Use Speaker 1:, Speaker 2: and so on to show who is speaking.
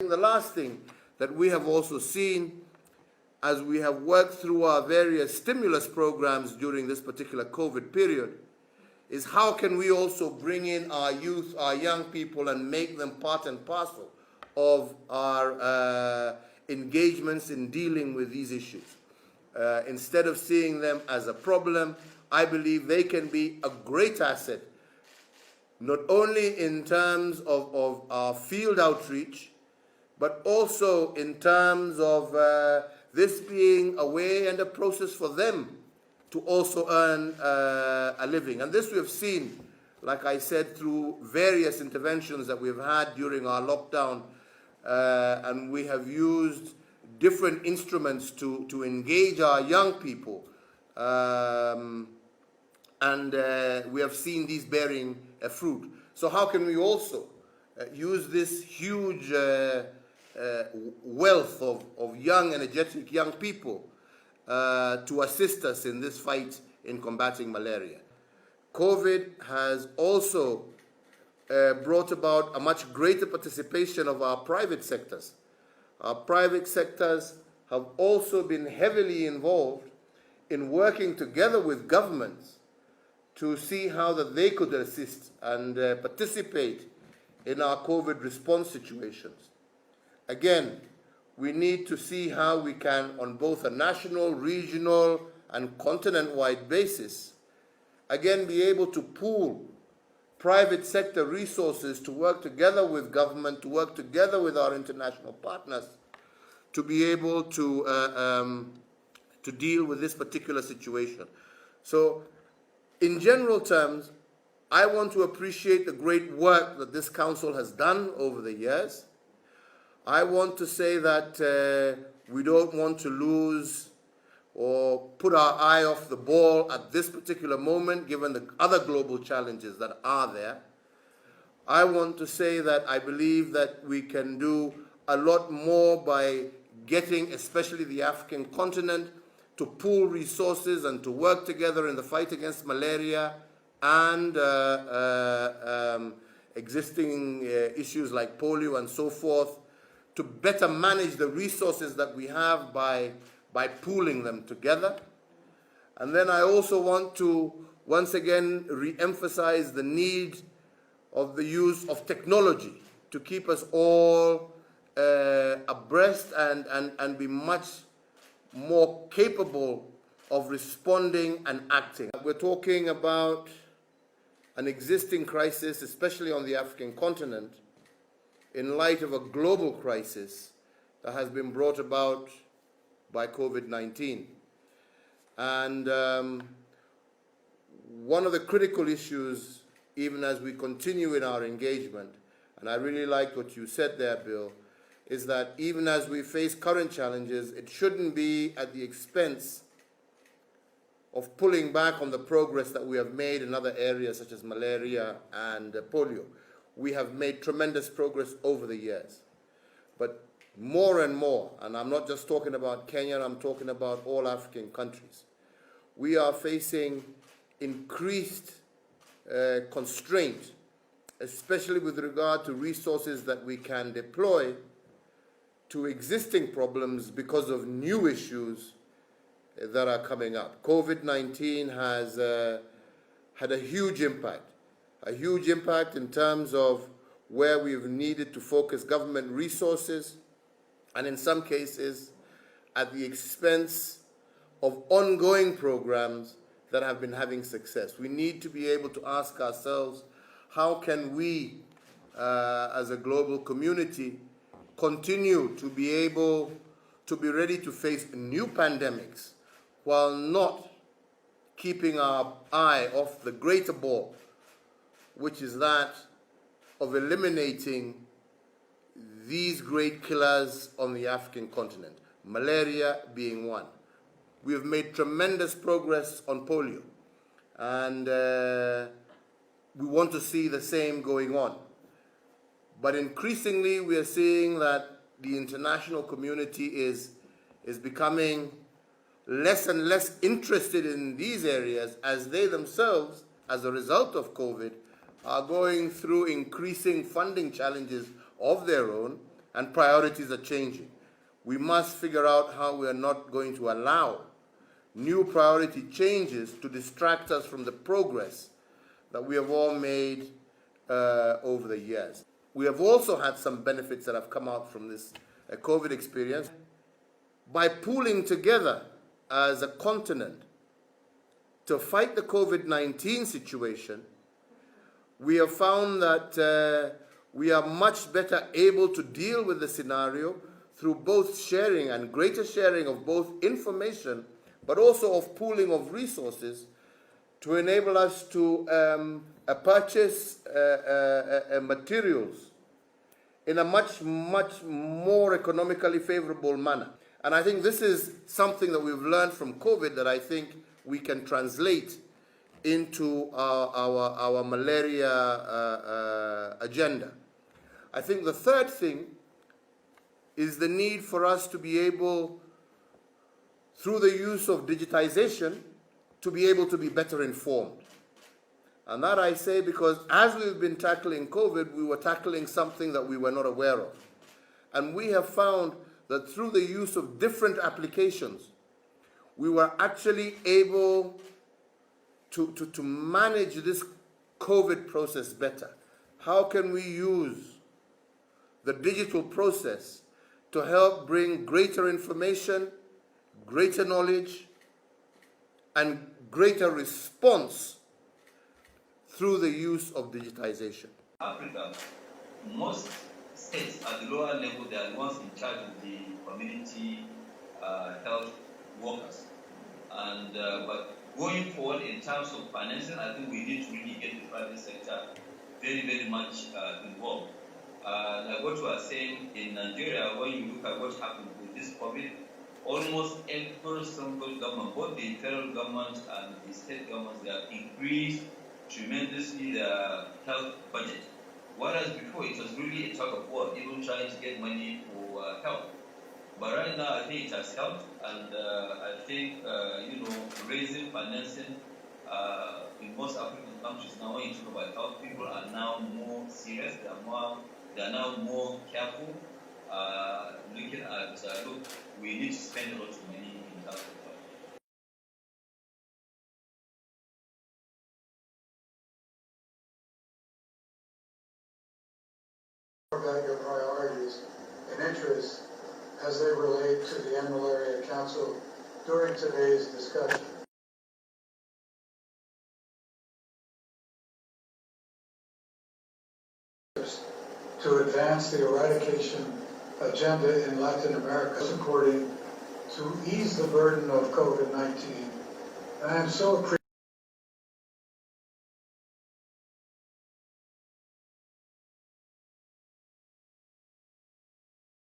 Speaker 1: think the last thing that we have also seen as we have worked through our various stimulus programs during this particular COVID period is how can we also bring in our youth, our young people, and make them part and parcel of our engagements in dealing with these issues. Instead of seeing them as a problem, I believe they can be a great asset, not only in terms of our field outreach, but also in terms of this being a way and a process for them to also earn a living. And this we have seen, like I said, through various interventions that we've had during our lockdown, and we have used different instruments to engage our young people. And we have seen these bearing fruit. So how can we also use this huge wealth of young, energetic young people to assist us in this fight in combating malaria? COVID has also brought about a much greater participation of our private sectors. Our private sectors have also been heavily involved in working together with governments to see how that they could assist and participate in our COVID response situations. Again, we need to see how we can, on both a national, regional, and continent-wide basis, again be able to pool private sector resources to work together with government, to work together with our international partners, to be able to deal with this particular situation. So, in general terms, I want to appreciate the great work that this council has done over the years. I want to say that we don't want to lose or put our eye off the ball at this particular moment, given the other global challenges that are there. I want to say that I believe that we can do a lot more by getting, especially the African continent, to pool resources and to work together in the fight against malaria and existing issues like polio and so forth, to better manage the resources that we have by pooling them together. And then I also want to once again re-emphasize the need of the use of technology to keep us all abreast and be much more capable of responding and acting. We're talking about an existing crisis, especially on the African continent, in light of a global crisis that has been brought about by COVID-19. And one of the critical issues, even as we continue in our engagement, and I really liked what you said there, Bill, is that even as we face current challenges, it shouldn't be at the expense of pulling back on the progress that we have made in other areas such as malaria and polio. We have made tremendous progress over the years. But more and more, and I'm not just talking about Kenya, I'm talking about all African countries, we are facing increased constraint, especially with regard to resources that we can deploy to existing problems because of new issues that are coming up. COVID-19 has had a huge impact in terms of where we've needed to focus government resources, and in some cases at the expense of ongoing programs that have been having success. We need to be able to ask ourselves, how can we, as a global community, continue to be able to be ready to face new pandemics while not keeping our eye off the greater ball, which is that of eliminating these great killers on the African continent, malaria being one. We have made tremendous progress on polio, and we want to see the same going on. But increasingly, we are seeing that the international community is becoming less and less interested in these areas, as they themselves, as a result of COVID, are going through increasing funding challenges of their own, and priorities are changing. We must figure out how we are not going to allow new priority changes to distract us from the progress that we have all made over the years. We have also had some benefits that have come out from this COVID experience. By pooling together as a continent to fight the COVID-19 situation, we have found that we are much better able to deal with the scenario through both sharing and greater sharing of both information, but also of pooling of resources to enable us to purchase materials in a much more economically favorable manner. And I think this is something that we've learned from COVID that I think we can translate into our malaria agenda. I think the third thing is the need for us to be able, through the use of digitization, to be able to be better informed. And that I say because as we've been tackling COVID, we were tackling something that we were not aware of. And we have found that through the use of different applications, we were actually able to manage this COVID process better. How can we use the digital process to help bring greater information, greater knowledge, and greater response through the use of digitization?
Speaker 2: Africa, most states at the lower level, they are the ones in charge of the community health workers. And but going forward in terms of financing, I think we need to really get the private sector very much involved. Like what you are saying in Nigeria, when you look at what happened with this COVID, almost every single government, both the federal government and the state governments, they have increased tremendously their health budget. Whereas before it was really a tug of war, even trying to get money for health. But right now I think it has helped, and I think raising financing in most African countries now, when you talk about health, people are now more serious. They are now more careful, looking at look, we need to spend a lot of money in health.
Speaker 3: About your priorities and interests as they relate to the Malaria Council during today's discussion. To advance the eradication agenda in Latin America, supporting to ease the burden of COVID-19. And I am so appreciative